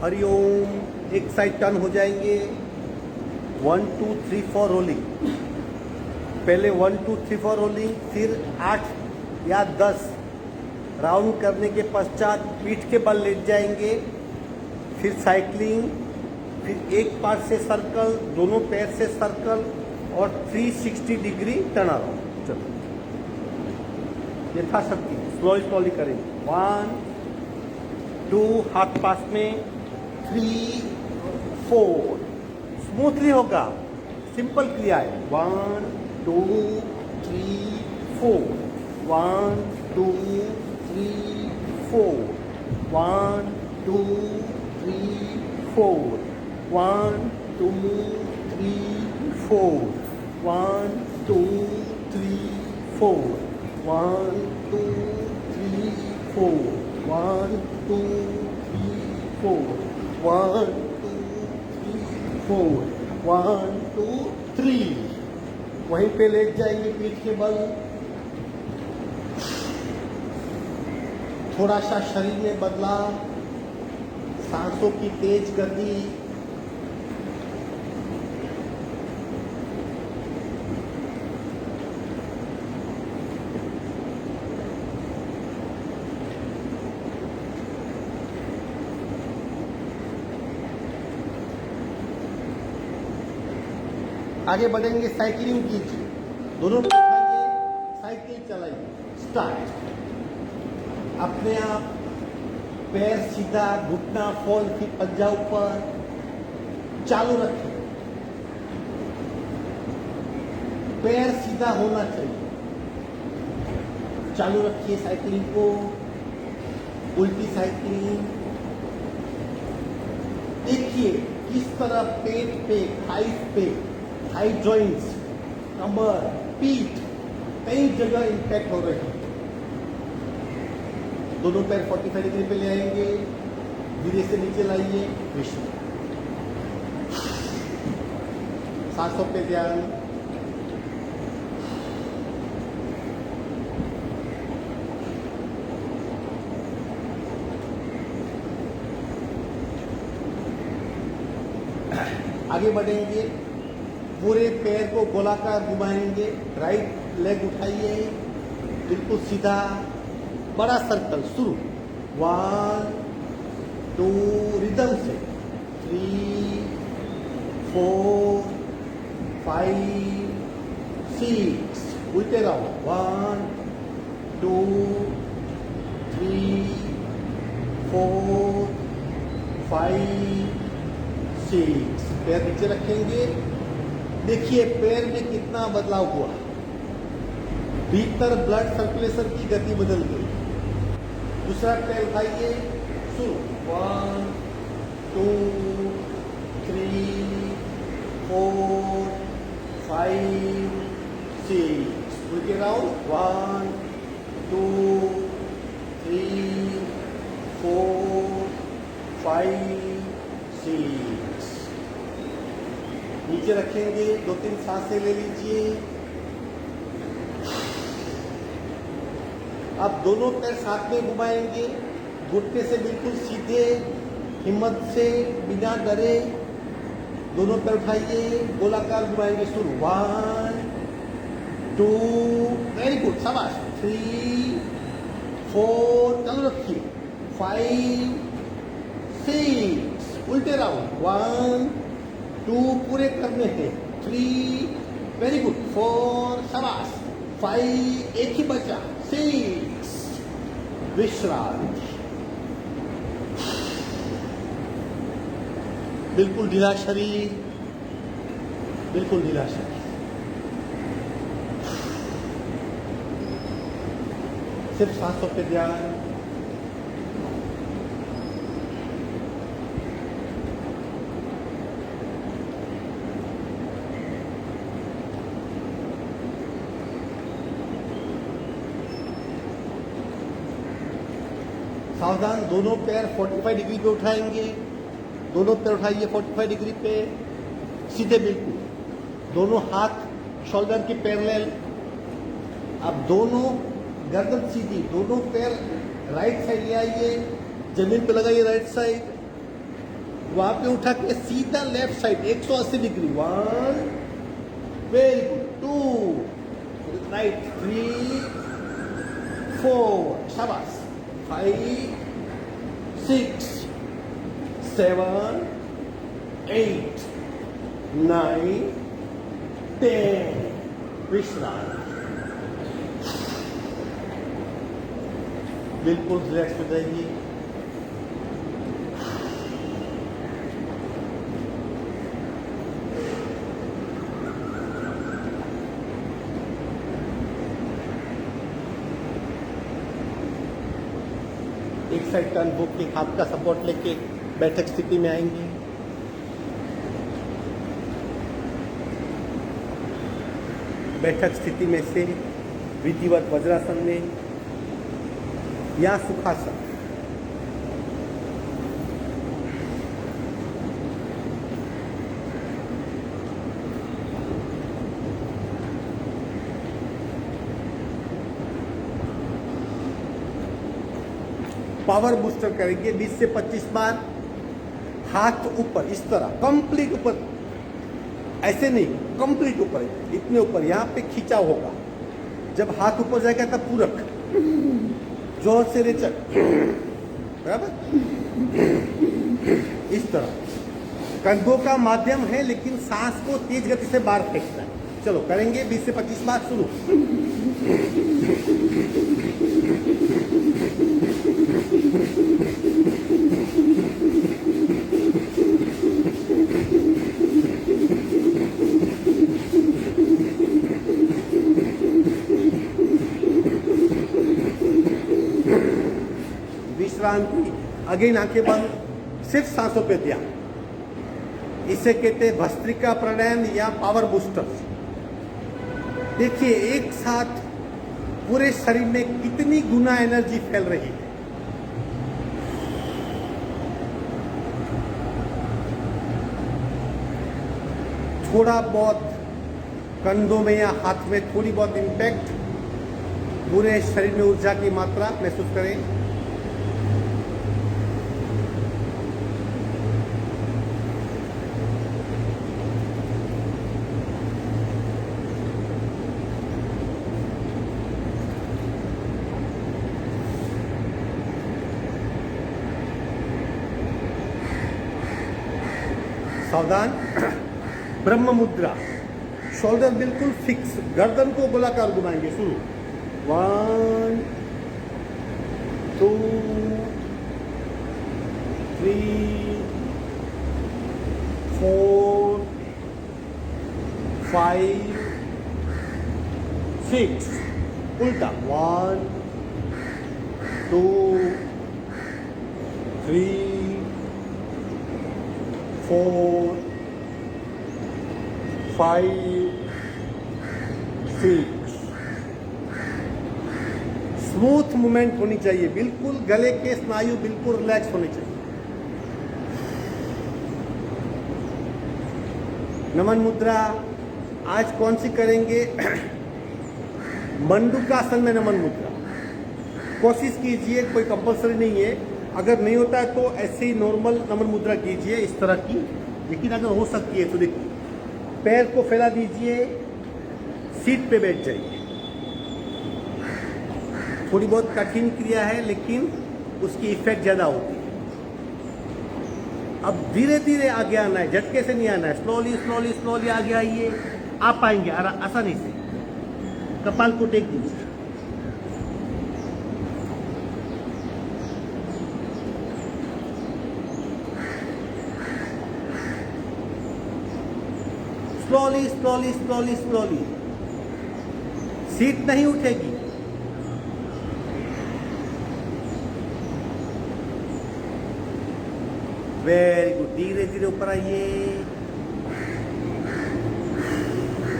हरिओम। एक side turn हो जाएंगे। 1 2 3 4 रोलिंग। पहले 1 2 3 4 रोलिंग, फिर 8 या 10 राउंड करने के पश्चात पीठ के बल लेट जाएंगे। फिर साइकिलिंग, फिर एक पार्ट से सर्कल, दोनों पैर से सर्कल और 360 डिग्री टर्न अराउंड। चलो यथाशक्ति स्लोली करेंगे। 1 2 हाथ पास में, 3 4 स्मूथली होगा। सिंपल क्रिया है। 1 2 3 4 1 2 3 4 1 2 3 4 1 2 3 4 1 2 3 4 1 2 3 4 1 2 3 4 1 2 3 4 1 2 3। वहीं पे लेट जाएंगे पीठ के बल। थोड़ा सा शरीर में बदलाव, सांसों की तेज गति। आगे बढ़ेंगे, साइकिलिंग कीजिए। दोनों उठाइए, साइकिल चलाइए। स्टार्ट। अपने आप पैर सीधा, घुटना फॉल, फिर पंजा ऊपर। चालू रखिए। पैर सीधा होना चाहिए। चालू रखिए साइकिलिंग को। उल्टी साइकिलिंग। देखिए किस तरह पेट पे, थाई जॉइंट्स, कमर, पीठ कई जगह इंपैक्ट हो रहे हैं। दोनों पैर 45 डिग्री पे ले आएंगे। धीरे से नीचे लाइए। विश्राम। सांसों पे ध्यान। आगे बढ़ेंगे। पूरे पैर को गोलाकार घुमाएंगे। राइट लेग उठाइए, बिल्कुल सीधा, बड़ा सर्कल शुरू। 1 2 रिदम से 3 4 5 6। उल्टे राउंड। 1 2 3 4 5 6। पैर नीचे रखेंगे। देखिए पैर में कितना बदलाव हुआ। भीतर ब्लड सर्कुलेशन की गति बदल गई। दूसरा पैर उठाइए। शुरू। 1 2 3 4 5 6। उल्टे राउंड। 1 2 3 4 5 6। नीचे रखेंगे। 2-3 सांसें ले लीजिए। अब दोनों पैर साथ में घुमाएंगे। घुटने से बिल्कुल सीधे, हिम्मत से, बिना डरे। दोनों पैर उठाइए, गोलाकार घुमाएंगे। शुरू। 1 2 वेरी गुड, शाबाश। 3 4 चालू रखिए। 5 6। उल्टे राउंड। 1 2 पूरे करने हैं। 3 वेरी गुड। 4 शाबाश। 5 एक ही बचा। 6 विश्राम। बिल्कुल ढीला शरीर, बिल्कुल ढीला शरीर। सिर्फ सांसों पे ध्यान। सावधान। दोनों पैर 45 डिग्री पे उठाएंगे। दोनों पैर उठाइए 45 डिग्री पे, सीधे बिल्कुल। दोनों हाथ शोल्डर के पैरेलल। अब दोनों गर्दन सीधी, दोनों पैर राइट साइड ले आइए, जमीन पे लगाइए राइट साइड। वहां पे उठा के सीधा left side 180 degree 1 very good 2 right 3 4 शाबाश 5 6 7 8 9 10 विश्राम बिल्कुल रिलैक्स हो जाएगी। एक साइड टर्न होके हाथ का सपोर्ट लेके बैठक स्थिति में आएंगे। बैठक स्थिति में से विधिवत वज्रासन में या सुखासन। पावर बूस्टर करेंगे 20 से 25 बार। हाथ ऊपर इस तरह कंप्लीट ऊपर, ऐसे नहीं कंप्लीट ऊपर, इतने ऊपर यहाँ पे खींचा होगा। जब हाथ ऊपर जाएगा तब पूरक जोर से रेचक, बराबर इस तरह। कंधों का माध्यम है लेकिन सांस को तेज गति से बाहर फेंकता है। चलो करेंगे 20 से 25 बार। शुरू। विश्रांति। अगेन आंखें बंद, सिर्फ सांसों पे ध्यान। इसे कहते हैं भस्त्रिका प्राणायाम या पावर बूस्टर। देखिए एक साथ पूरे शरीर में कितनी गुना एनर्जी फैल रही है। थोड़ा बहुत कंधों में या हाथ में थोड़ी बहुत इंपैक्ट, पूरे शरीर में ऊर्जा की मात्रा महसूस करें। सावधान। ब्रह्म मुद्रा। शोल्डर बिल्कुल फिक्स, गर्दन को गोलाकार घुमाएंगे। शुरू। 1 2 3 4 5 6। उल्टा 1 2 3 4 5 6। स्मूथ मूवमेंट होनी चाहिए, बिल्कुल गले के स्नायु बिल्कुल रिलैक्स होने चाहिए। नमन मुद्रा आज कौन सी करेंगे? मंडूकासन में नमन मुद्रा। कोशिश कीजिए, कोई कंपलसरी नहीं है। अगर नहीं होता है तो ऐसे ही नॉर्मल नमन मुद्रा कीजिए इस तरह की, लेकिन अगर हो सकती है तो देखिए पैर को फैला दीजिए, सीट पे बैठ जाइए। थोड़ी बहुत कठिन क्रिया है लेकिन उसकी इफेक्ट ज्यादा होती है। अब धीरे धीरे आगे आना है, झटके से नहीं आना है। स्लोली स्लोली स्लोली आगे आइए, आप पाएंगे आसानी से। कपाल को टेक दीजिए। Slowly slowly slowly slowly. Seat नहीं उठेगी। Very good. धीरे धीरे ऊपर आइए।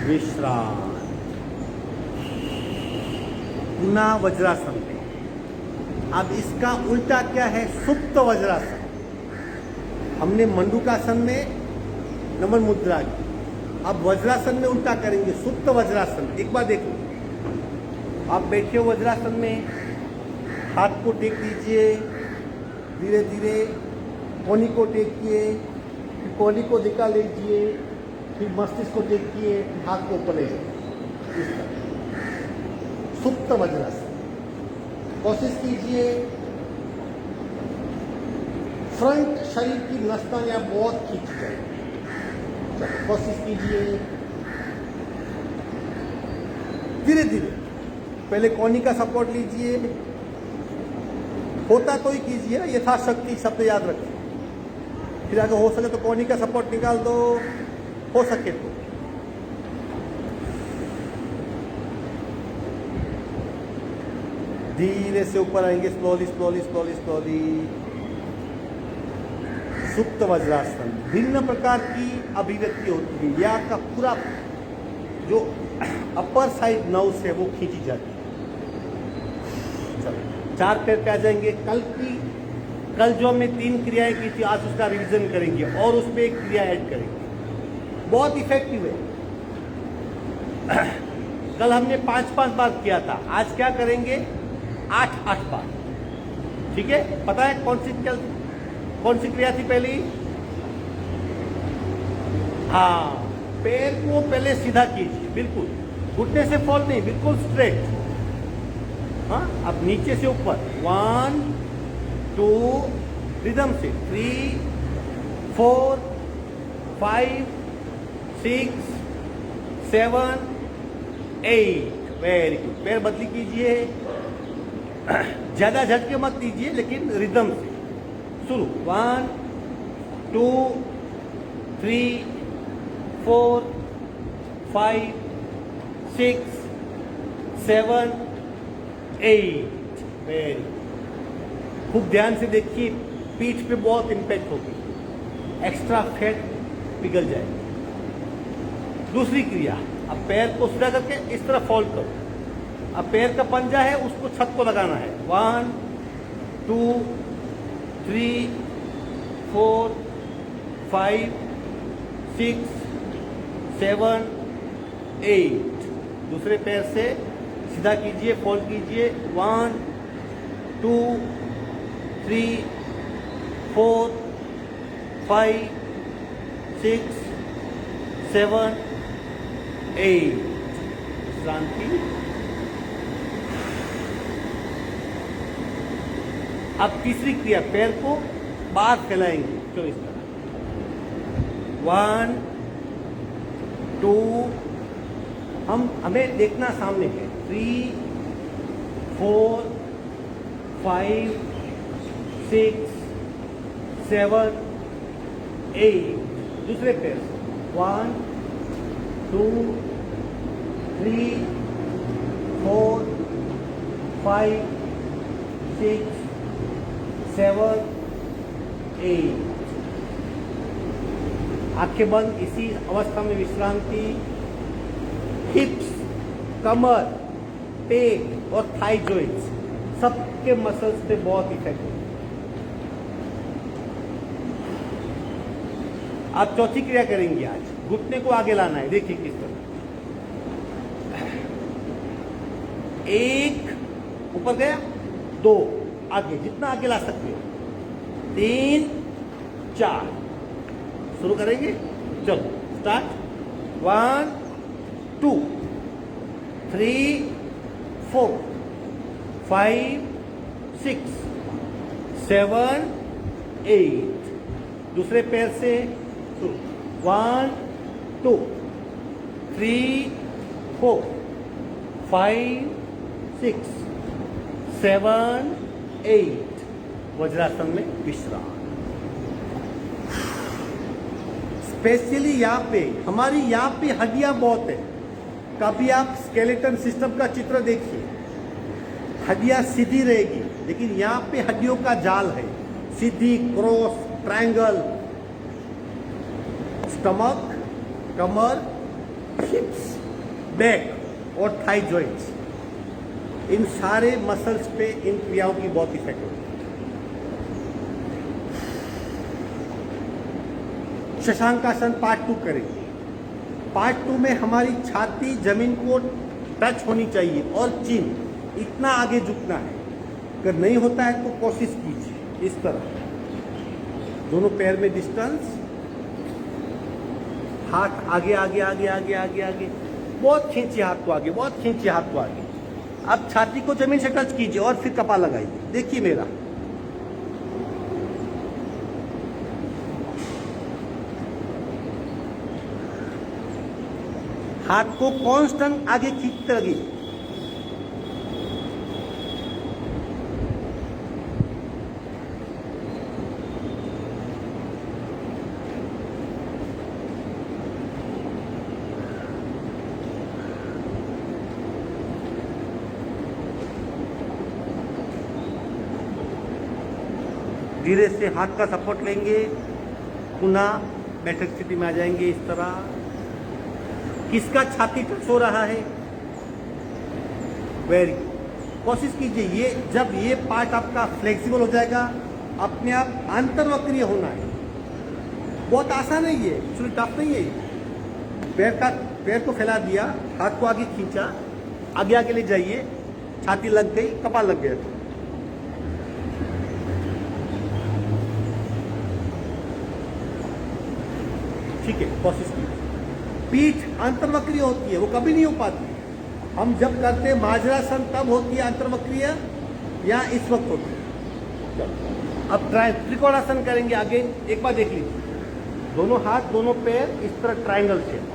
विश्राम। पुनः वज्रासन में। अब इसका उल्टा क्या है? सुप्त वज्रासन। हमने मंडूकासन में नमन मुद्रा की, अब वज्रासन में उल्टा करेंगे, सुप्त वज्रासन। एक बार देखो, आप बैठे हो वज्रासन में, हाथ को टेक दीजिए, धीरे धीरे कोहनी को टेकिए, कोहनी को निकाल लीजिए, फिर मस्तिष्क को देखिए, हाथ को ऊपर ले जाइए, इस तरह सुप्त वज्रासन। कोशिश कीजिए, फ्रंट शरीर की नसों बहुत खींच जाए। कोशिश कीजिए धीरे धीरे, पहले कोहनी का सपोर्ट लीजिए, होता तो ही कीजिए, यथाशक्ति शब्द याद रखिए। फिर अगर हो सके तो कोहनी का सपोर्ट निकाल दो, हो सके तो। धीरे से ऊपर आएंगे, स्लोली स्लोली स्लोली स्लोली। सुप्त वज्रासन, भिन्न प्रकार की अभिव्यक्ति होती है। या का पूरा जो अपर साइड नर्व्स है वो खींची जाती है। चलो 4 पैर पे आ जाएंगे। कल जो हमने 3 क्रियाएं की थी, आज उसका रिवीजन करेंगे और उसमें एक क्रिया ऐड करेंगे। बहुत इफेक्टिव है। कल हमने 5-5 बार किया था, आज क्या करेंगे 8-8 बार। ठीक है, पता है कौन सी क्रिया थी पहली? हाँ, पैर को पहले सीधा कीजिए, बिल्कुल घुटने से फॉल नहीं, बिल्कुल स्ट्रेट। हाँ, अब नीचे से ऊपर 1 2 रिदम से 3 4 5 6 7 8। Very good. पैर बदली कीजिए, ज्यादा झटके मत दीजिए, लेकिन रिदम से शुरू। 1 2 3 4 5 6 7 8। Very good. खूब ध्यान से देखिए, पीठ पे बहुत इंपैक्ट होगी, एक्स्ट्रा फैट पिघल जाएगी। दूसरी क्रिया, अब पैर को सीधा करके इस तरह फोल्ड करो। अब पैर का पंजा है, उसको छत को लगाना है। 1 2 3 4 5 6 7 8। दूसरे पैर से सीधा कीजिए, फोल्ड कीजिए। 1 2 3 4 5 6 7 8। शांति। अब तीसरी क्रिया, पैर को बाहर फैलाएंगे, चलो इस तरह। 1 2, हमें देखना सामने है। 3 4 5 6 7 8। दूसरे पैर से 1 2 3 4 5 6 7 8। आंखें बंद, इसी अवस्था में विश्रांति। हिप्स, कमर, पेट और थाई जॉइंट्स सबके मसल्स पे बहुत इफेक्ट है। आप चौथी क्रिया करेंगे आज। घुटने को आगे लाना है, देखिए किस तरह। 1 ऊपर गया, 2 आगे, जितना आगे ला सकते हो, 3 4। शुरू करेंगे, चलो स्टार्ट। 1 2 3 4 5 6 7 8। दूसरे पैर से शुरू। 1 2 3 4 5 6 7 8। वज्रासन में विश्राम। स्पेशली यहाँ पे, हमारी यहाँ पे हड्डियाँ बहुत है। कभी आप स्केलेटन सिस्टम का चित्र देखिए, हड्डियाँ सीधी रहेगी, लेकिन यहाँ पे हड्डियों का जाल है, सीधी, क्रॉस, ट्रायंगल। स्टमक, कमर, हिप्स, बैक और थाई जॉइंट्स, इन सारे मसल्स पे इन क्रियाओं की बहुत इफेक्ट होती है। शशांकासन पार्ट 2 करेंगे। पार्ट 2 में हमारी छाती जमीन को टच होनी चाहिए और चिन इतना आगे झुकना है। अगर नहीं होता है तो कोशिश कीजिए इस तरह, दोनों पैर में डिस्टेंस। हाथ आगे आगे आगे आगे आगे आगे, बहुत खींचिए हाथ को आगे, बहुत खींचिए हाथ को आगे। अब छाती को जमीन से टच कीजिए और फिर कपाल लगाइए। देखिए मेरा, हाथ को कांस्टेंट आगे खींचते रहिए। धीरे से हाथ का सपोर्ट लेंगे, पुनः बैठक स्थिति में आ जाएंगे। इस तरह किसका छाती टच हो रहा है, वेरी कोशिश कीजिए। ये जब ये पार्ट आपका फ्लेक्सिबल हो जाएगा, अपने आप अंतर्वक्रीय होना है। बहुत आसान है ये, एक्चुअली टफ नहीं है ये। पैर को फैला दिया, हाथ को आगे खींचा, आगे आगे ले जाइए, छाती लग गई, कपाल लग गया। ठीक है, कोशिश कीजिए। पीठ अंतर्वक्रीय होती है, वो कभी नहीं हो पाती। हम जब करते हैं माजरासन तब होती है अंतर्वक्रीय, या इस वक्त होती है। अब त्रिकोणासन करेंगे आगे। एक बार देख लीजिए, दोनों हाथ दोनों पैर इस तरह ट्रायंगल शेप,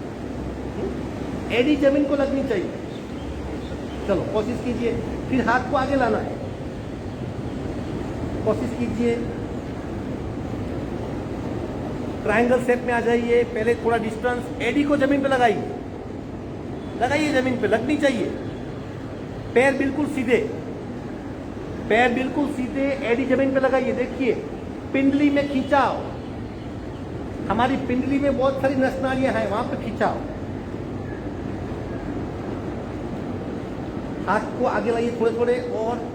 एडी जमीन को लगनी चाहिए। चलो कोशिश कीजिए, फिर हाथ को आगे लाना है, कोशिश कीजिए। ट्रायंगल शेप में आ जाइए। पहले थोड़ा डिस्टेंस, एडी को जमीन पे लगाइए, लगाइए जमीन पे, लगनी चाहिए। पैर बिल्कुल सीधे, पैर बिल्कुल सीधे, एडी जमीन पे लगाइए। देखिए पिंडली में खिंचाव, हमारी पिंडली में बहुत सारी नस नालियां हैं, वहां पे खिंचाव। हाथ को आगे लाइए थोड़े थोड़े और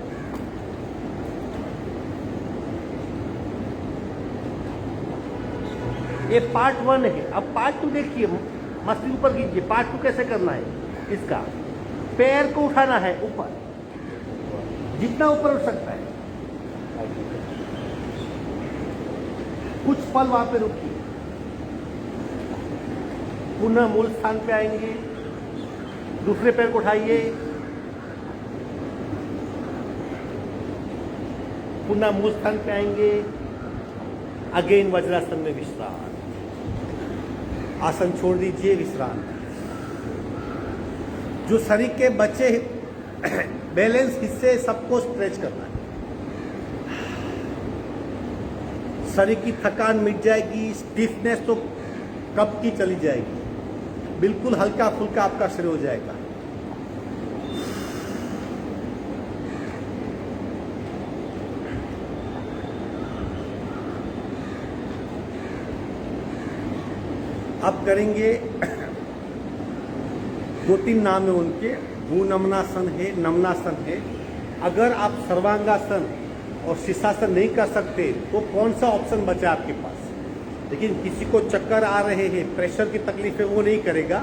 ये पार्ट 1 है। अब पार्ट 2 देखिए, मस्ती ऊपर कीजिए। पार्ट 2 कैसे करना है, इसका पैर को उठाना है ऊपर, जितना ऊपर उठ सकता है। कुछ पल वहां पे रुकिए, पुनः मूल स्थान पे आएंगे। दूसरे पैर को उठाइए, पुनः मूल स्थान पे आएंगे। अगेन वज्रासन में विश्राम, आसन छोड़ दीजिए, विश्राम। जो शरीर के बचे बैलेंस हिस्से सबको स्ट्रेच करना है। शरीर की थकान मिट जाएगी, स्टिफनेस तो कब की चली जाएगी, बिल्कुल हल्का फुल्का आपका शरीर हो जाएगा। अब करेंगे 2-3 नाम है उनके। भूनमनासन है, नमनासन है। अगर आप सर्वांगासन और शीर्षासन नहीं कर सकते तो कौन सा ऑप्शन बचा आपके पास? लेकिन किसी को चक्कर आ रहे हैं, प्रेशर की तकलीफ है, वो नहीं करेगा।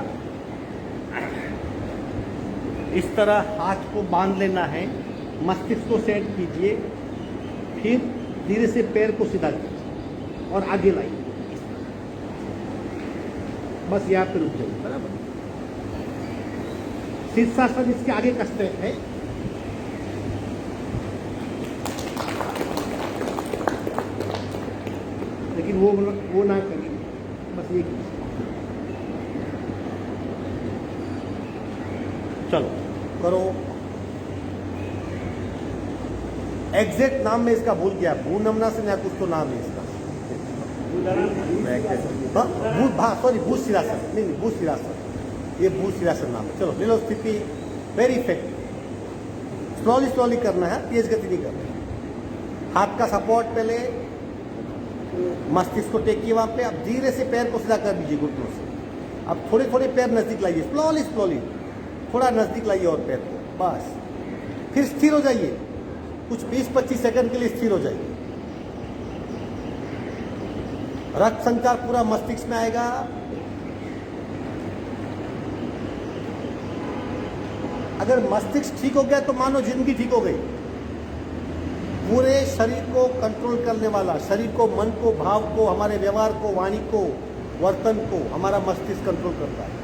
इस तरह हाथ को बांध लेना है, मस्तिष्क को सेट कीजिए, फिर धीरे से पैर को सीधा कीजिए और आगे लाइए। बस यहाँ पे रुक जाइए, बराबर। शीर्षासन इसके आगे कसते हैं। लेकिन वो ना करिए, बस ये कीजिए। चलो करो। एग्जैक्ट नाम में इसका भूल गया, भूनमनासन या कुछ तो नाम है इसका। सॉरी, भूशिरासन, नहीं भूशिरासन, ये भूशिरासन नाम है। चलो ले लो स्थिति, वेरी इफेक्टिव। स्लोली करना है, तेज गति नहीं करना है। हाथ का सपोर्ट पहले, मस्तिष्क को टेकिए वहां पे। अब धीरे से पैर को सीधा कर दीजिए घुटनों से। अब थोड़े थोड़े पैर नजदीक लाइए, स्लोली थोड़ा नजदीक लाइए और पैर को, बस। फिर स्थिर हो जाइए, कुछ 20-25 सेकंड के लिए स्थिर हो जाइए। रक्त संचार पूरा मस्तिष्क में आएगा। अगर मस्तिष्क ठीक हो गया तो मानो जिंदगी ठीक हो गई। पूरे शरीर को कंट्रोल करने वाला, शरीर को, मन को, भाव को, हमारे व्यवहार को, वाणी को वर्तन को हमारा मस्तिष्क कंट्रोल करता है।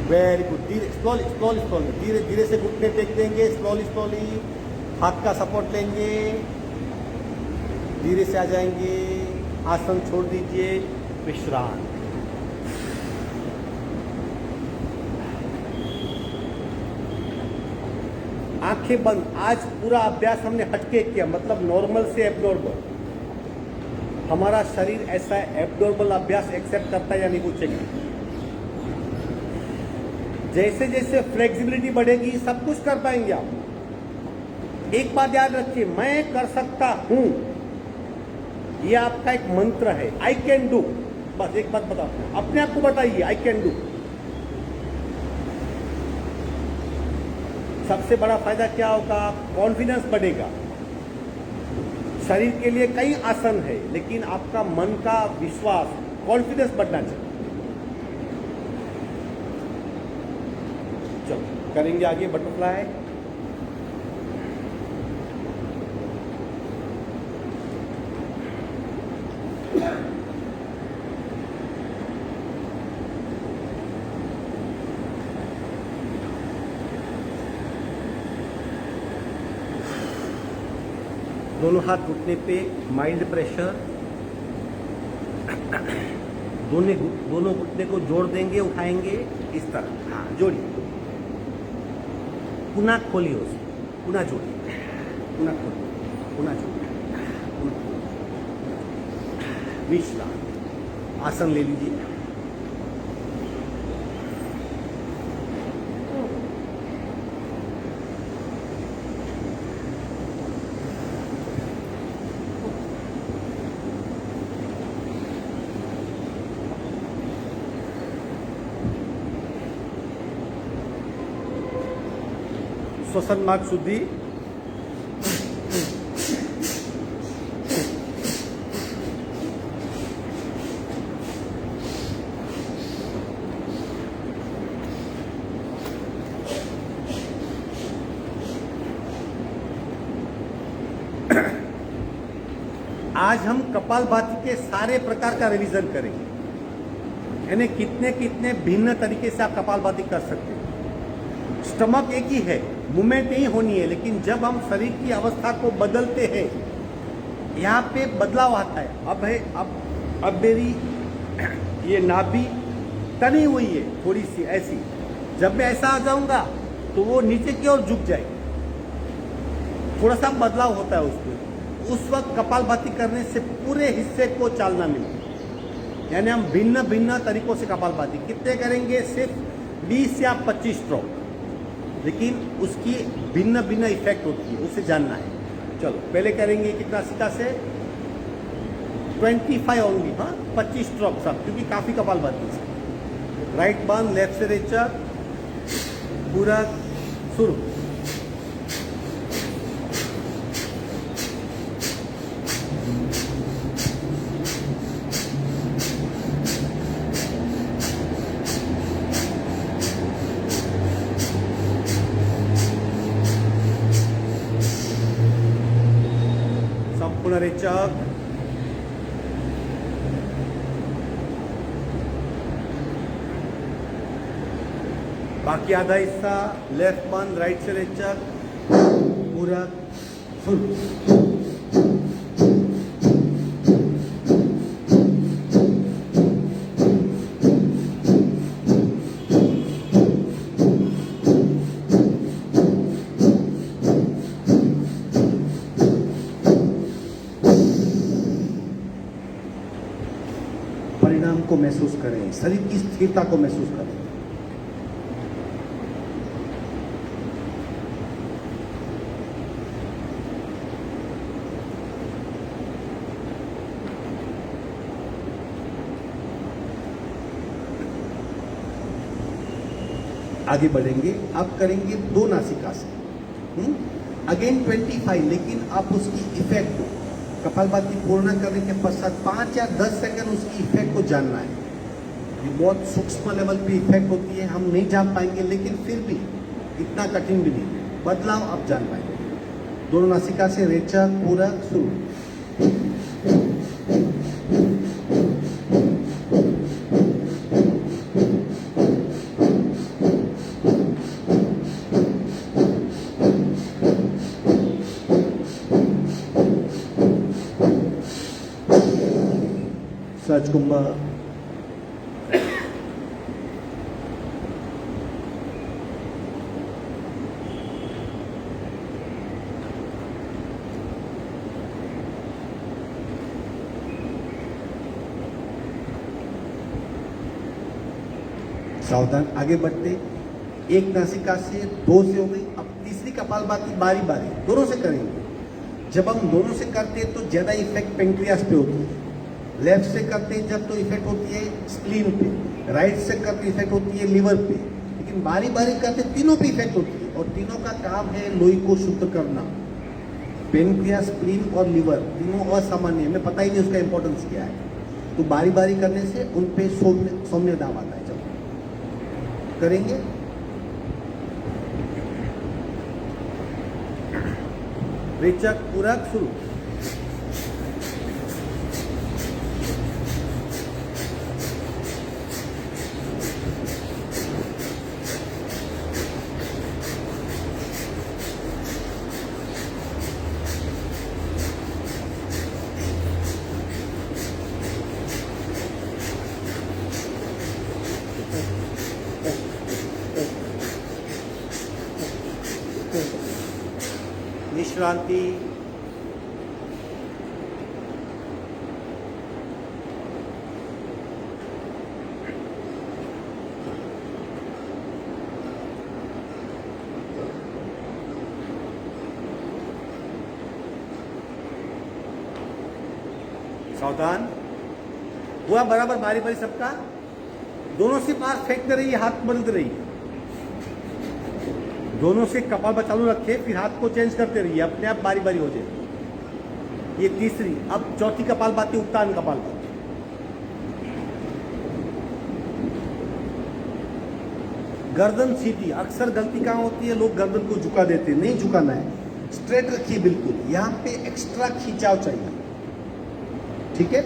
Very good. धीरे स्लोली स्लोली स्लोली, धीरे धीरे से घुटने टेक देंगे, स्लोली स्लोली हाथ का सपोर्ट लेंगे, धीरे से आ जाएंगे, आसन छोड़ दीजिए, विश्राम। आंखें बंद। आज पूरा अभ्यास हमने हटके किया, मतलब नॉर्मल से एब्नॉर्मल। हमारा शरीर ऐसा एब्नॉर्मल अभ्यास एक्सेप्ट करता है या नहीं पूछेंगे। जैसे जैसे फ्लेक्सिबिलिटी बढ़ेगी सब कुछ कर पाएंगे आप। एक बात याद रखिए, मैं कर सकता हूं, ये आपका एक मंत्र है। I can do. बस एक बात बताता हूं, अपने आप को बताइए आई कैन डू। सबसे बड़ा फायदा क्या होगा? कॉन्फिडेंस बढ़ेगा। शरीर के लिए कई आसन है, लेकिन आपका मन का विश्वास, कॉन्फिडेंस बढ़ना चाहिए। चलो करेंगे आगे बटरफ्लाई। दोनों हाथ घुटने पे, माइल्ड प्रेशर। दोनों घुटने को जोड़ देंगे, उठाएंगे इस तरह। हाँ जोड़िए, पुनः खोलिए उसे, पुनः जोड़िए, पुनः खोलिए, पुनह जोड़िए, विश्राम। आसन ले लीजिए। श्वसन मार्ग शुद्धि। आज हम कपालभाति के सारे प्रकार का रिवीजन करेंगे, यानी कितने कितने भिन्न तरीके से आप कपालभाति कर सकते हैं। स्टमक एक ही है, मूवमेंट नहीं होनी है, लेकिन जब हम शरीर की अवस्था को बदलते हैं, यहाँ पे बदलाव आता है। अब मेरी ये नाभि तनी हुई है थोड़ी सी ऐसी, जब मैं ऐसा आ जाऊंगा तो वो नीचे की ओर झुक जाएगी, थोड़ा सा बदलाव होता है उसमें। उस वक्त कपालभाति करने से पूरे हिस्से को चालना मिलती, यानी हम भिन्न भिन्न तरीकों से कपालभाति कितने करेंगे, सिर्फ 20 या 25 स्ट्रोक, लेकिन उसकी भिन्न भिन्न इफेक्ट होती है, उसे जानना है। चलो पहले करेंगे कितना सीधा से 25 ओनली। हाँ 25 स्ट्रोक सब, क्योंकि काफी कपालभाति है। राइट बांध, लेफ्ट से रेचक, पूरा शुरू। संपूर्ण रेचक, बाकी आधा हिस्सा लेफ्ट बंद, राइट से रेचक, पूरा शुरू। परिणाम को महसूस करें, शरीर की स्थिरता को महसूस करें। आगे बढ़ेंगे, अब करेंगे 2 नासिका से। अगेन 25, लेकिन आप उसकी इफेक्ट कपालभाति पूर्ण करने के पश्चात 5 या 10 सेकंड उसकी इफेक्ट को जानना है। ये बहुत सूक्ष्म लेवल पे इफेक्ट होती है, हम नहीं जान पाएंगे, लेकिन फिर भी इतना कठिन भी नहीं, बदलाव आप जान पाएंगे। दोनों नासिका से रेचक, पूरा शुरू। राजकुमार। सावधान, आगे बढ़ते। एक नासिका से, दो से हो गई, अब तीसरी कपालभाति बारी बारी दोनों से करेंगे। जब हम दोनों से करते हैं तो ज़्यादा इफेक्ट पेंक्रियास पे होती है। लेफ्ट से करते हैं जब तो इफेक्ट होती है स्प्लीन पे, राइट से करते इफेक्ट होती है लिवर पे, लेकिन बारी बारी करते तीनों पे इफेक्ट होती है। और तीनों का काम है लोही को शुद्ध करना। पेनक्रियास, स्प्लीन और लिवर तीनों असामान्य, हमें पता ही नहीं उसका इंपॉर्टेंस क्या है। तो बारी बारी करने से उन पे सौम्य दाब आता है। जब करेंगे रेचक पूरक शुरू। विश्रांति। सावधान, हुआ बराबर बारी बारी सबका। दोनों से बाहर फेंकते रहिए, हाथ बदलते रहिए। दोनों से कपाल चालू रखे, फिर हाथ को चेंज करते रहिए, अपने आप बारी बारी हो जाए। ये तीसरी। अब चौथी कपालभाति उत्तान कपालभाति। गर्दन सीधी, अक्सर गलती कहाँ होती है, लोग गर्दन को झुका देते हैं। नहीं झुकाना है, स्ट्रेट रखिए बिल्कुल। यहाँ पे एक्स्ट्रा खिंचाव चाहिए, ठीक है।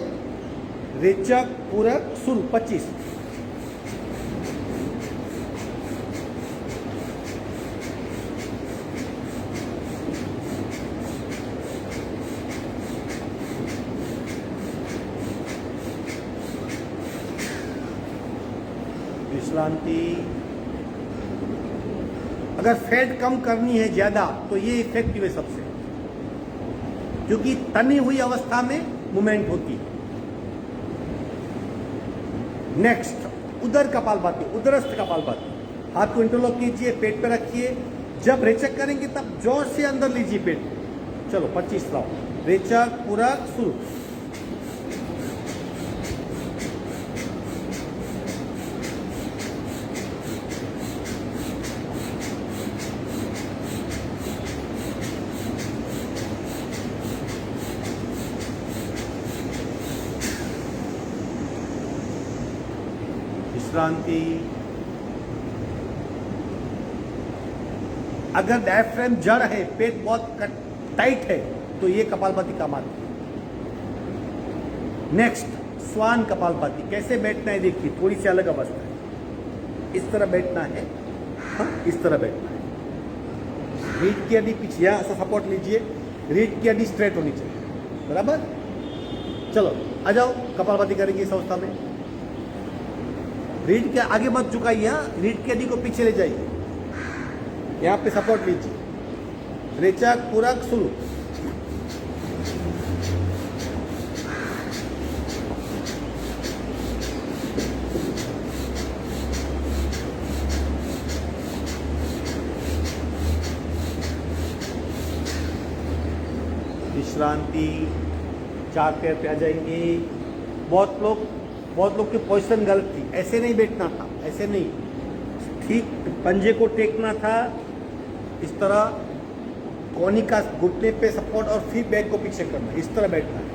रेचक पूरक शुरू। 25। विश्रांति। अगर फैट कम करनी है ज्यादा तो ये इफेक्टिव है सबसे, क्योंकि तनी हुई अवस्था में मूवमेंट होती है। नेक्स्ट उदर कपालभाति, उदरस्थ कपालभाति। हाथ को इंटरलॉक कीजिए, पेट पे रखिए। जब रेचक करेंगे तब जोर से अंदर लीजिए पेट। चलो 25 लाओ। रेचक पूरक शुरू। विश्रांति। अगर डायफ्राम जड़ है, पेट बहुत टाइट है, तो ये कपालभाति काम आती है। नेक्स्ट स्वान कपालभाति। कैसे बैठना है देखिए, थोड़ी सी अलग अवस्था है। इस तरह बैठना है, हाँ, इस तरह बैठना है। रीढ़ की हड्डी पीछे, यहाँ ऐसा सपोर्ट लीजिए। रीढ़ की हड्डी स्ट्रेट होनी चाहिए, बराबर। चलो आ जाओ, कपालभाति करेंगे इस अवस्था में। रीढ़ के आगे मत झुकाइए, रीढ़ की हड्डी को पीछे ले जाइए। यहाँ पे सपोर्ट लीजिए। रेचक पूरक शुरू। विश्रांति। 4 पैर पे आ जाएंगे। बहुत लोग की पोजीशन गलत थी। ऐसे नहीं बैठना था, ऐसे नहीं, ठीक पंजे को टेकना था इस तरह, कोहनी का घुटने पे सपोर्ट और फिर बैक को पीछे करना, इस तरह बैठना है,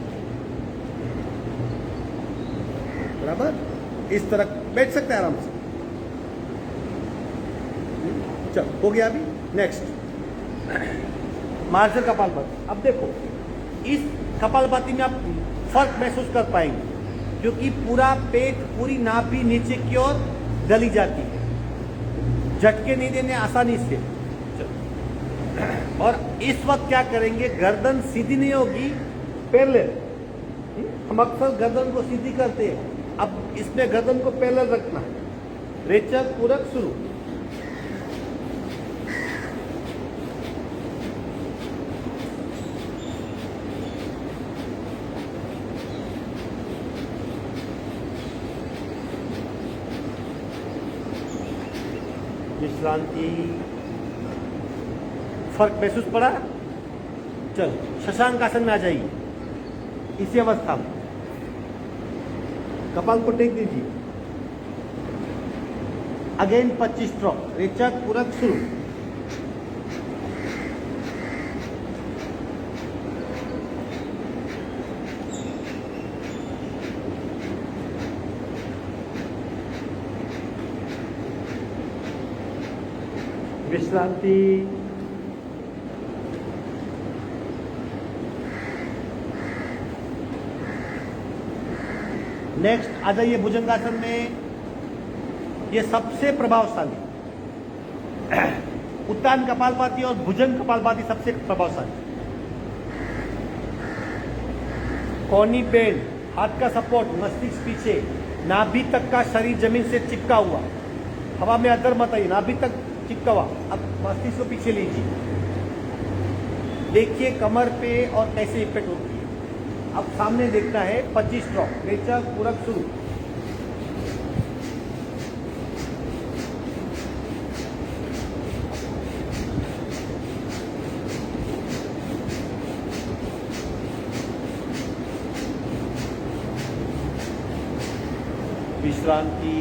बराबर। इस तरह बैठ सकते हैं आराम से। चलो हो गया। अभी नेक्स्ट मार्जर कपालभाति। अब देखो इस कपालभाति में आप फर्क महसूस कर पाएंगे, क्योंकि पूरा पेट, पूरी नाभि नीचे की ओर गली जाती है, झटके नहीं देने आसानी से। और इस वक्त क्या करेंगे, गर्दन सीधी नहीं होगी, पैरेलल, हम अक्सर गर्दन को सीधी करते हैं, अब इसमें गर्दन को पैरेलल रखना है। रेचक पूरक शुरू। विश्रांति। फर्क महसूस पड़ा? चल शशांक आसन में आ जाइए, इसी अवस्था में कपाल को टेक दीजिए। Again 25 stroke. रेचक पूरक शुरू। विश्रांति। नेक्स्ट आ जाइए भुजंगासन में। ये सबसे प्रभावशाली, उत्तान कपालभाति और भुजंग कपालभाति सबसे प्रभावशाली। कोनी बेंड, हाथ का सपोर्ट, मस्तिष्क पीछे, नाभि तक का शरीर जमीन से चिपका हुआ, हवा में अदर मत आइए, नाभि तक चिपका हुआ। अब मस्तिष्क को पीछे लीजिए, देखिए कमर पे और कैसे इफेक्ट होती है। अब सामने देखना है 25 स्ट्रोक। रेचक पूरक शुरू। विश्रांति।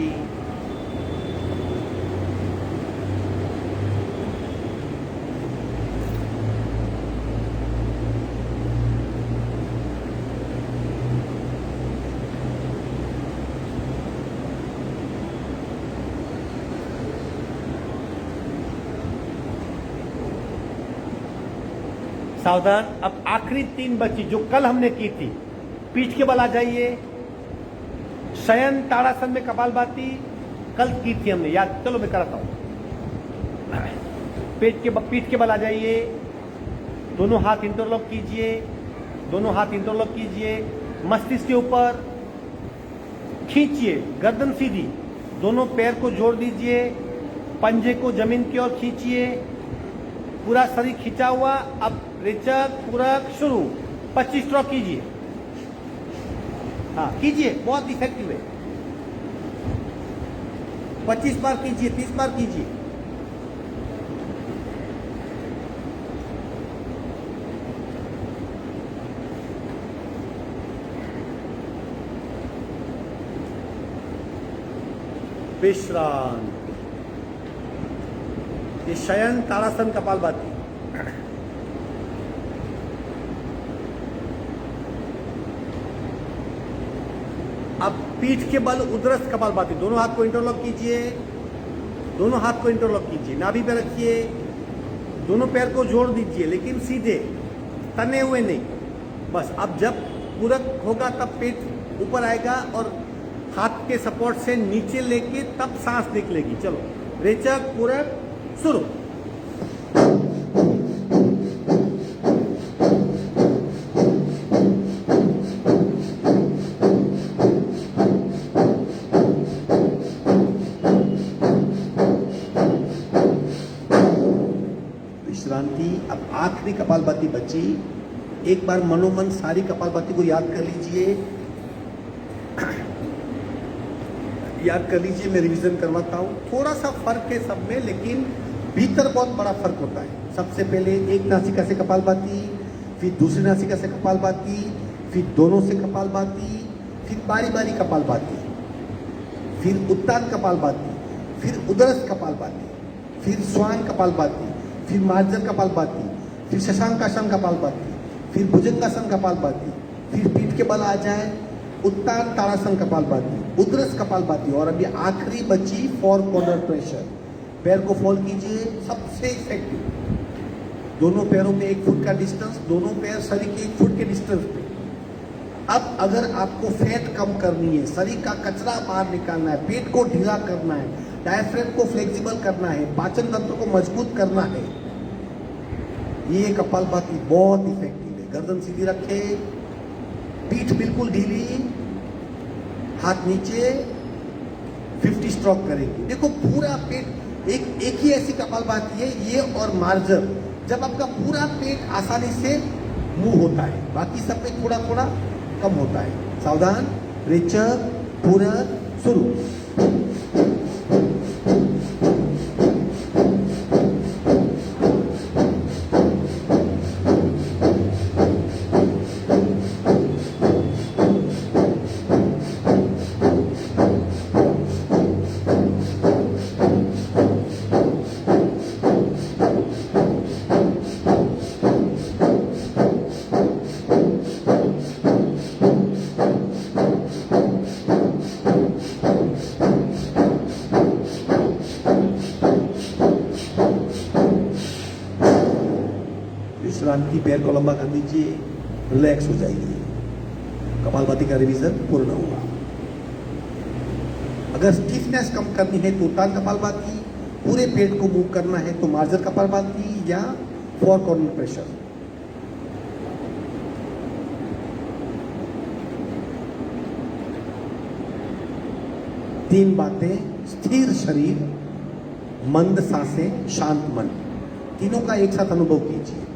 सावधान। अब आखिरी 3 बची जो कल हमने की थी। पीठ के बल आ जाइए। शयन ताड़ासन में कपालभाति कल की थी हमने, याद? चलो मैं कराता हूं। पीठ के बल आ जाइए। दोनों हाथ इंटरलॉक कीजिए, दोनों हाथ इंटरलॉक कीजिए। मस्तिष्क के ऊपर खींचिए, गर्दन सीधी, दोनों पैर को जोड़ दीजिए, पंजे को जमीन की ओर खींचिए, पूरा शरीर खींचा हुआ। अब रेचक पूरक शुरू। 25 स्ट्रोक कीजिए। हाँ कीजिए, बहुत इफेक्टिव है। 25 बार कीजिए, 30 बार कीजिए। विश्राम। ये शयन ताड़ासन कपालभाति। अब पीठ के बल उदरस कपालभाति। दोनों हाथ को इंटरलॉक कीजिए, दोनों हाथ को इंटरलॉक कीजिए, नाभि पे रखिए, दोनों पैर को जोड़ दीजिए, लेकिन सीधे, तने हुए नहीं। बस अब जब पूरक होगा तब पेट ऊपर आएगा और हाथ के सपोर्ट से नीचे लेके तब सांस निकलेगी। चलो रेचक पूरक शुरू। विश्रांति। अब आखिरी कपालभाति बची। एक बार मनोमन सारी कपालभाति को याद कर लीजिए, याद कर लीजिए। मैं रिवीजन करवाता हूँ। थोड़ा सा फर्क है सब में, लेकिन भीतर बहुत बड़ा फर्क होता है। सबसे पहले एक नासिका से कपालभाति, फिर दूसरी नासिका से कपालभाति, फिर दोनों से कपालभाति, फिर बारी बारी कपालभाति, फिर उत्तान कपालभाति, फिर उदरस कपालभाति, फिर स्वान कपालभाति, फिर मार्जन कपालभाति, फिर शशांकासन कपालभाति, फिर भुजंगासन कपालभाति, फिर पीठ के बल आ जाए उत्तान ताड़ासन कपालभाति, उदरस कपालभाति, और अभी आखिरी बची 4 कॉर्नर प्रेशर। पैर को फोल्ड कीजिए, सबसे इफेक्टिव। दोनों पैरों में 1 फुट का डिस्टेंस, दोनों पैर शरीर के 1 फुट के डिस्टेंस पे। अब अगर आपको फैट कम करनी है, शरीर का कचरा बाहर निकालना है, पेट को ढीला करना है, डायफ्रेम को फ्लेक्सिबल करना है, पाचन तंत्र को मजबूत करना है, ये कपालभाति बहुत इफेक्टिव है। गर्दन सीधी रखे, पीठ बिल्कुल ढीली, हाथ नीचे, 50 स्ट्रोक करेंगे। देखो पूरा पेट, एक ही ऐसी कपालभाति है ये और मार्जर, जब आपका पूरा पेट आसानी से मूव होता है, बाकी सब में थोड़ा थोड़ा कम होता है। सावधान, रेचक, पूरक, शुरू। विश्रांति, पैर को लंबा कर दीजिए, रिलैक्स हो जाइए। कपालभाति का रिवीजन पूर्ण हुआ। अगर स्टिफनेस कम करनी है तो उतान कपालभाति, पूरे पेट को मूव करना है तो मार्जर कपालभाति या 4 कॉर्नर प्रेशर। तीन बातें: स्थिर शरीर, मंद सांसें, शांत मन। तीनों का एक साथ अनुभव कीजिए।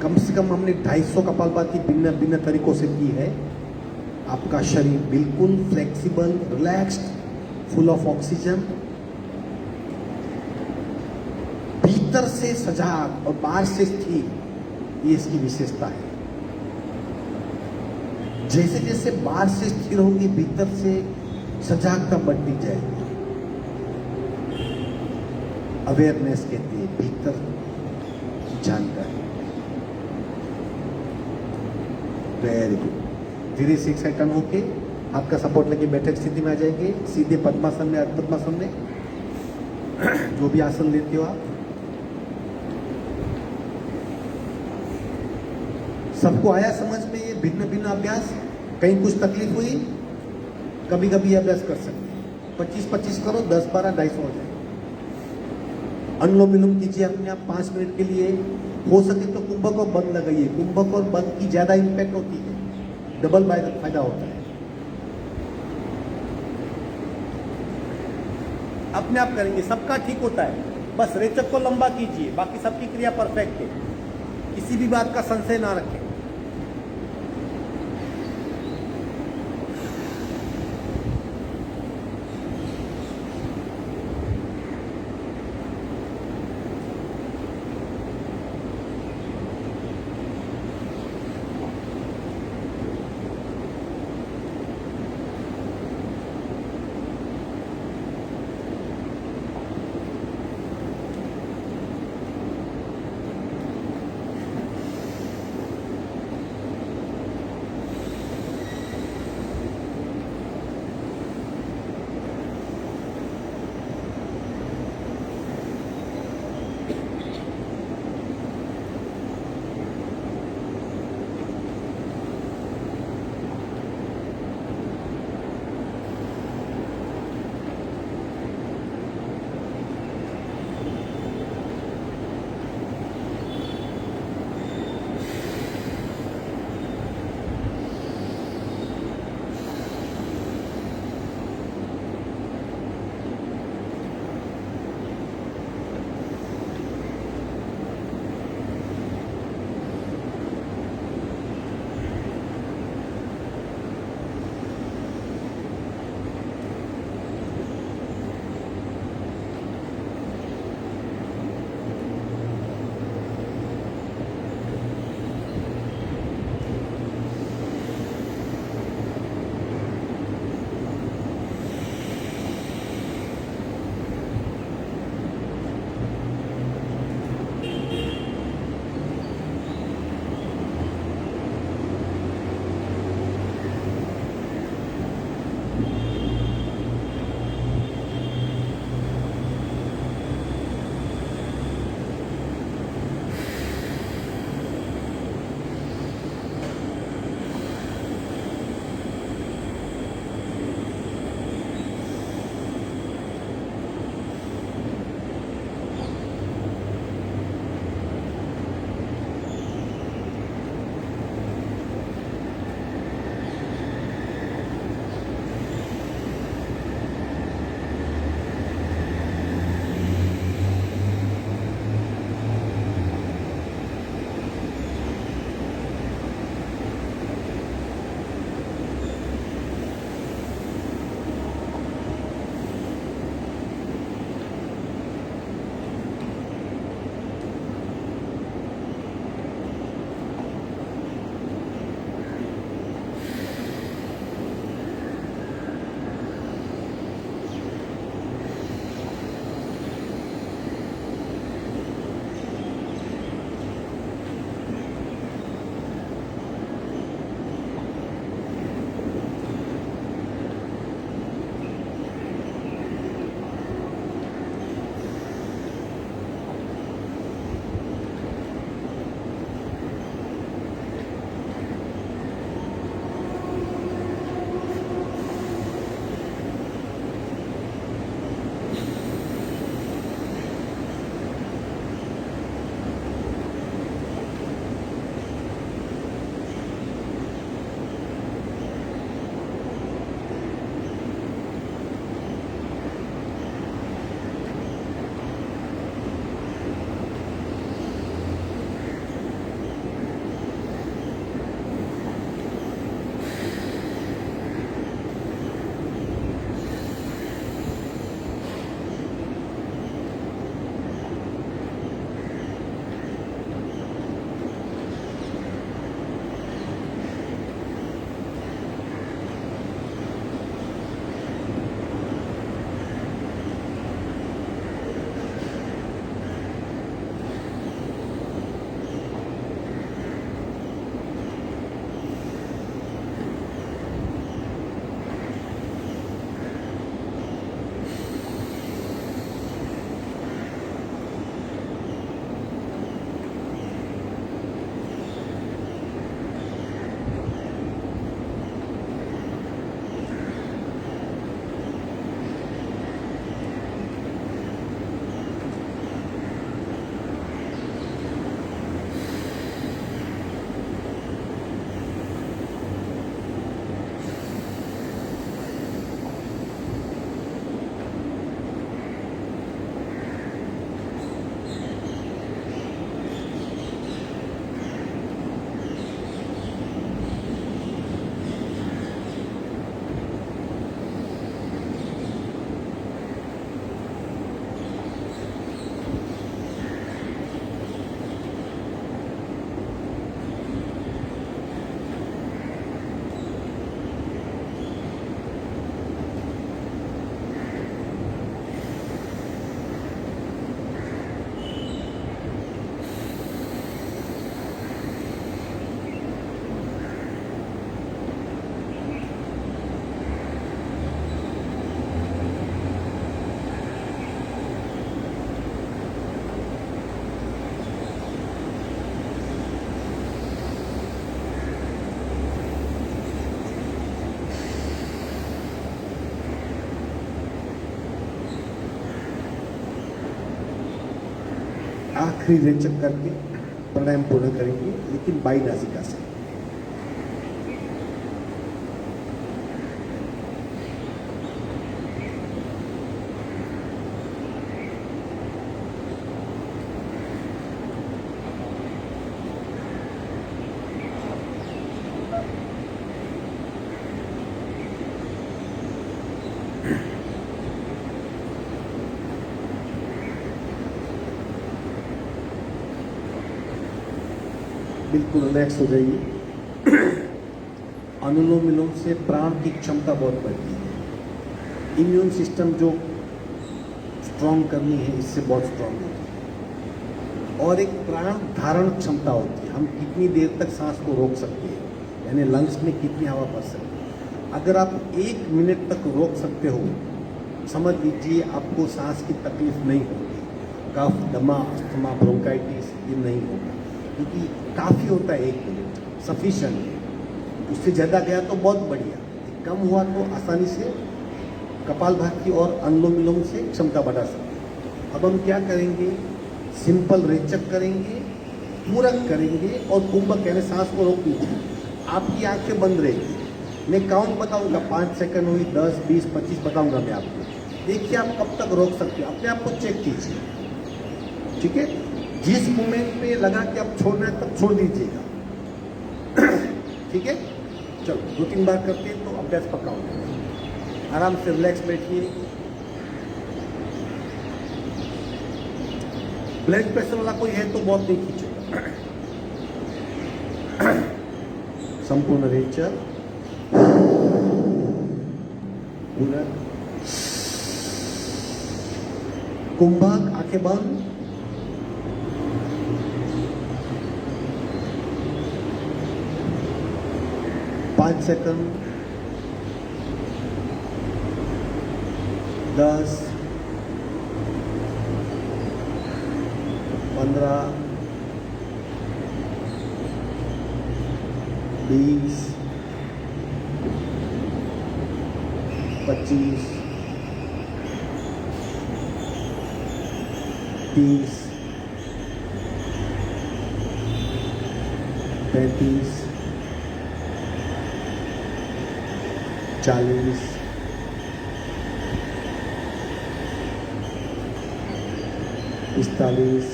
कम से कम हमने 250 कपालभाति भिन्न भिन्न तरीकों से की है। आपका शरीर बिल्कुल flexible, relaxed, full of oxygen, भीतर से सजाग और बाहर से स्थिर, ये इसकी विशेषता है। जैसे जैसे बाहर से स्थिर होगी, भीतर से सजागता बढ़ती जाएगी। अवेयरनेस कहते हैं भीतर जानकारी। Very good. धीरे से एक साइड टर्न होके आपका सपोर्ट लेके बैठक स्थिति में आ जाएंगे। सीधे पद्मासन में, अर्ध पद्मासन में, जो भी आसन लेते हो आप। सबको आया समझ में ये भिन्न भिन्न अभ्यास? कहीं कुछ तकलीफ हुई? कभी कभी ये अभ्यास कर सकते हैं। 25-25 करो, 10-12, 250 हो जाए। अनुलोम विलोम कीजिए अपने आप 5 मिनट के लिए। हो सके तो कुंभक और बंद लगाइए। कुंभक और बंद की ज्यादा इंपैक्ट होती है, डबल फायदा होता है। अपने आप करेंगे, सबका ठीक होता है। बस रेचक को लंबा कीजिए, बाकी सबकी क्रिया परफेक्ट है। किसी भी बात का संशय ना रखें। आखिरी रेचक करके प्राणायाम पूर्ण करेंगे, लेकिन बाई नासिका से। बिल्कुल रिलैक्स हो जाइए। अनुलोम विलोम से प्राण की क्षमता बहुत बढ़ती है। इम्यून सिस्टम जो स्ट्रॉन्ग करनी है, इससे बहुत स्ट्रॉन्ग होती है। और एक प्राण धारण क्षमता होती है, हम कितनी देर तक सांस को रोक सकते हैं, यानी लंग्स में कितनी हवा भर सकते हैं। अगर आप 1 मिनट तक रोक सकते हो, समझ लीजिए आपको सांस की तकलीफ नहीं होगी। कफ, दमा, अस्थमा, ब्रोंकाइटिस ये नहीं होगा, क्योंकि काफ़ी होता है 1 मिनट, सफिशिएंट है। उससे ज़्यादा गया तो बहुत बढ़िया, कम हुआ तो आसानी से कपालभाति और अनुलोम विलोम से क्षमता बढ़ा सकते हैं। अब हम क्या करेंगे, सिंपल रेचक करेंगे, पूरक करेंगे और कुंभक यानी सांस को रोक लीजिए। आपकी आंखें बंद रहेगी, मैं काउंट बताऊंगा, 5 सेकंड हुई, 10, 20, 25 बताऊंगा मैं आपको। देखिए आप कब तक रोक सकते हो, अपने आप को चेक कीजिए, ठीक है। जिस मोमेंट पे लगा कि आप छोड़ रहे हैं तब छोड़ दीजिएगा, ठीक है। चलो 2-3 बार करते हैं तो अभ्यास पक्का हो जाएगा। आराम से रिलैक्स बैठिए। ब्लड प्रेशर वाला कोई है तो बहुत नहीं खींचेगा। संपूर्ण रेचक, पूरा कुंभक, आंखें बंद। पाँच सेकंड, 10, 15, 20, 25, 30, 35, 40, 45,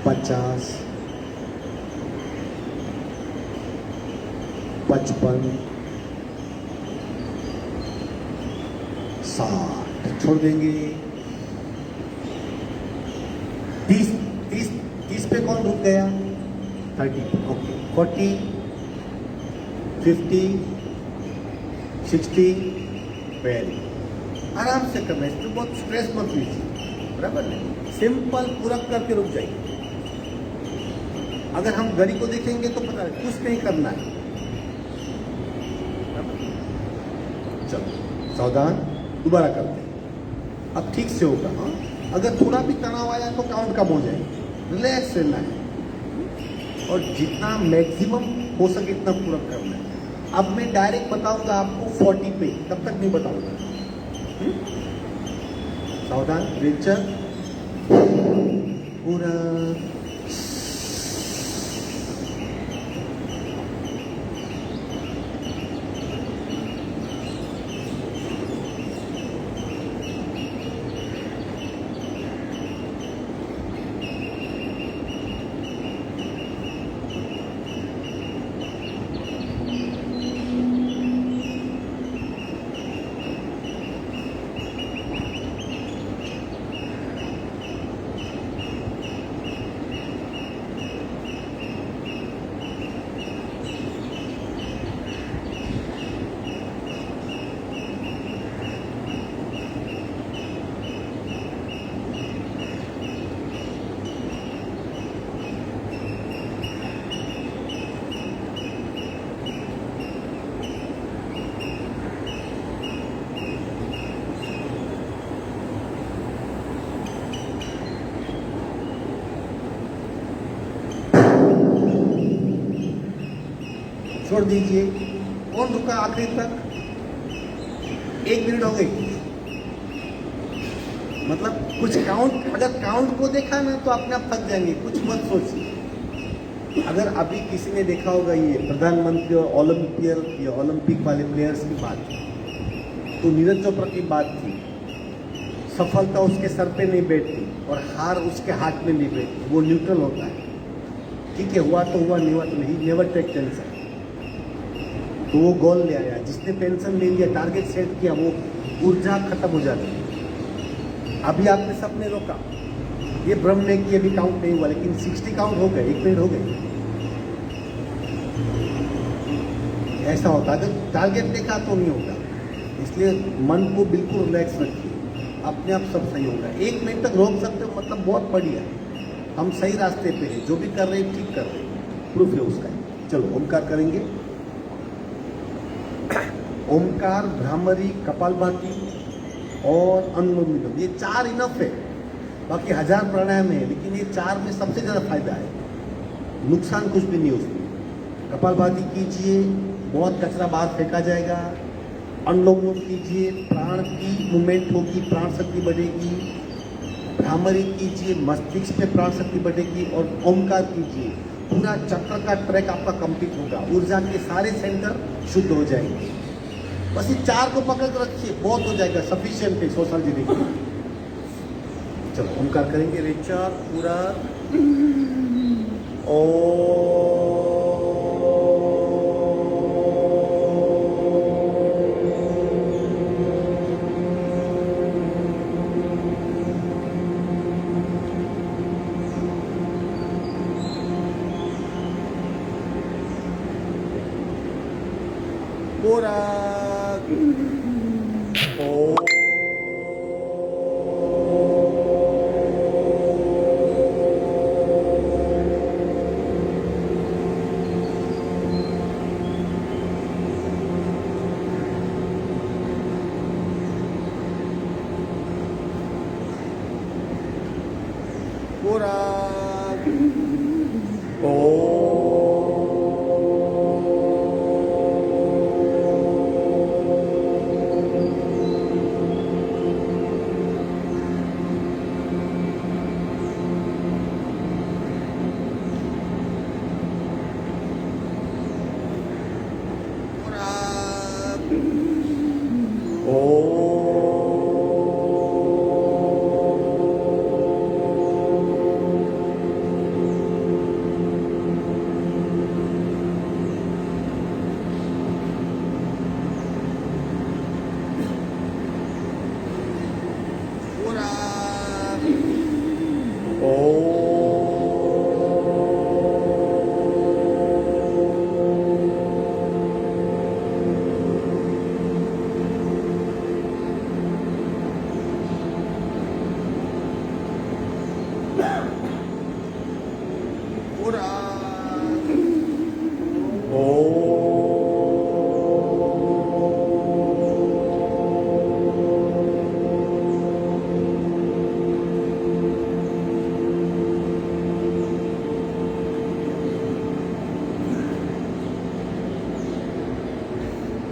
50, 55, 60 छोड़ देंगे। 30 पे कौन रुक गया? 30, ओके। 40, 50, 60, वेरी आराम से करना है, इसमें बहुत स्ट्रेस मत लीजिए, बराबर है। सिंपल पूरक करके रुक जाइए। अगर हम घड़ी को देखेंगे तो पता है कुछ नहीं करना है, चलो सावधान, दोबारा करते हैं। अब ठीक से होगा। हाँ, अगर थोड़ा भी तनाव आया तो काउंट कम हो जाएगी, रिलैक्स रहना है और जितना मैक्सिमम हो सके इतना पूरा करना है। अब मैं डायरेक्ट बताऊंगा आपको 40 पे, तब तक नहीं बताऊंगा। सावधान, रेचक, पूरा छोड़ दीजिए। कौन रुका आखिरी तक? 1 मिनट हो गई। मतलब कुछ काउंट, अगर काउंट को देखा ना तो अपने आप थक जाएंगे, कुछ मत सोचिए। अगर अभी किसी ने देखा होगा ये प्रधानमंत्री और ओलंपिक वाले प्लेयर्स की बात, तो नीरज चोपड़ा की बात थी, सफलता उसके सर पे नहीं बैठती और हार उसके हाथ में नहीं बैठती, वो न्यूट्रल होता है। ठीक है, हुआ तो हुआ, नहीं हुआ तो नहीं, नेवर टेक टेंशन। तो वो गोल ले आया, जिसने टेंशन ले लिया, टारगेट सेट किया, वो ऊर्जा खत्म हो जाती है। अभी आपने सबने रोका, ये ब्रह्म ने की अभी काउंट नहीं हुआ, लेकिन 60 काउंट हो गए, 1 मिनट हो गए। ऐसा होता, अगर टारगेट देखा तो नहीं होगा। इसलिए मन को बिल्कुल रिलैक्स रखिए, अपने आप सब सही होगा। 1 मिनट तक रोक सकते हो, मतलब बहुत बढ़िया, हम सही रास्ते पे हैं, जो भी कर रहे हैं ठीक कर रहे हैं, प्रूफ है उसका। चलो ओमकार करेंगे। ओमकार, भ्रामरी, कपालभाति और अनुलोम विलोम, ये 4 इनफ है। बाकी 1000 प्राणायाम है, लेकिन ये 4 में सबसे ज़्यादा फायदा है, नुकसान कुछ भी नहीं उसमें। कपालभाति कीजिए, बहुत कचरा बाहर फेंका जाएगा। अनुलोम विलोम कीजिए, प्राण की मूवमेंट होगी, प्राण शक्ति बढ़ेगी। भ्रामरी कीजिए, मस्तिष्क पे प्राण शक्ति बढ़ेगी। और ओमकार कीजिए, पूरा चक्र का ट्रैक आपका कंप्लीट होगा, ऊर्जा के सारे सेंटर शुद्ध हो जाएंगे। बस ये 4 को पकड़ कर रखिए, बहुत हो जाएगा, सफिशिएंट है सोशल जी देखिए। चलो ओमकार करेंगे, रिचार पूरा पूरा पूरा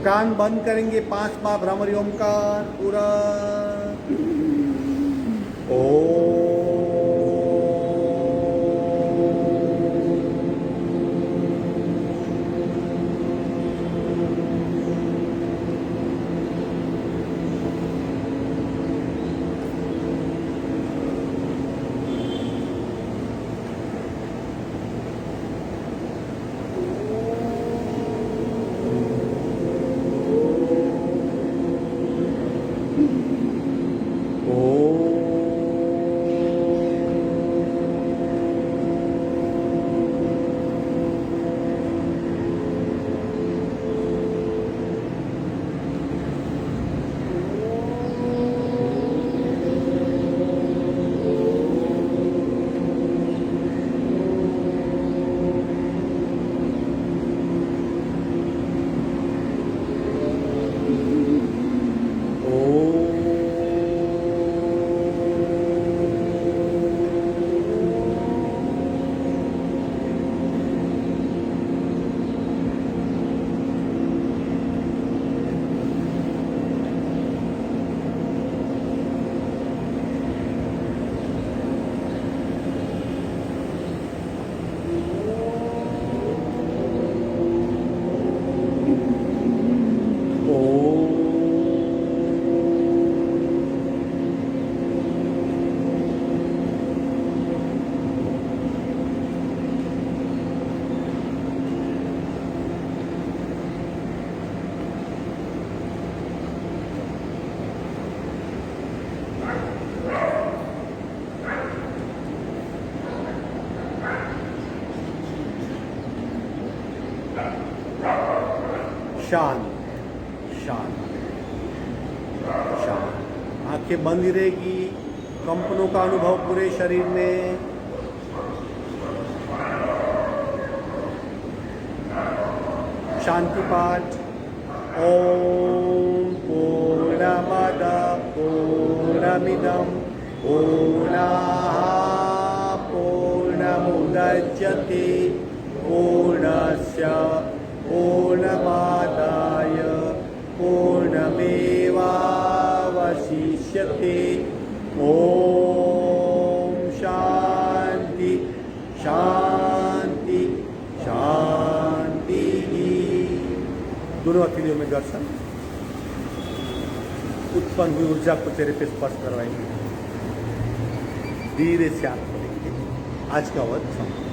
कान बंद करेंगे, 5 बार भ्रामरी ओमकार पूरा ओ। शांत शांत शांत। आंखें बंद ही रहेगी, कंपनों का अनुभव पूरे शरीर में। शांति पाठ। ओम पूर्णमद पूर्णमिदं पूर्णात् पूर्णमुदच्यते पूर्णस्य पूर्णमादाय पूर्णमेवावशिष्यते। ओम शांति शांति शांति। दोनों हथेलियों में घर्षण, उत्पन्न हुई ऊर्जा को चेहरे पे स्पर्श करवाएंगे। धीरे से आप करेंगे। आज का वक्त समाप्त।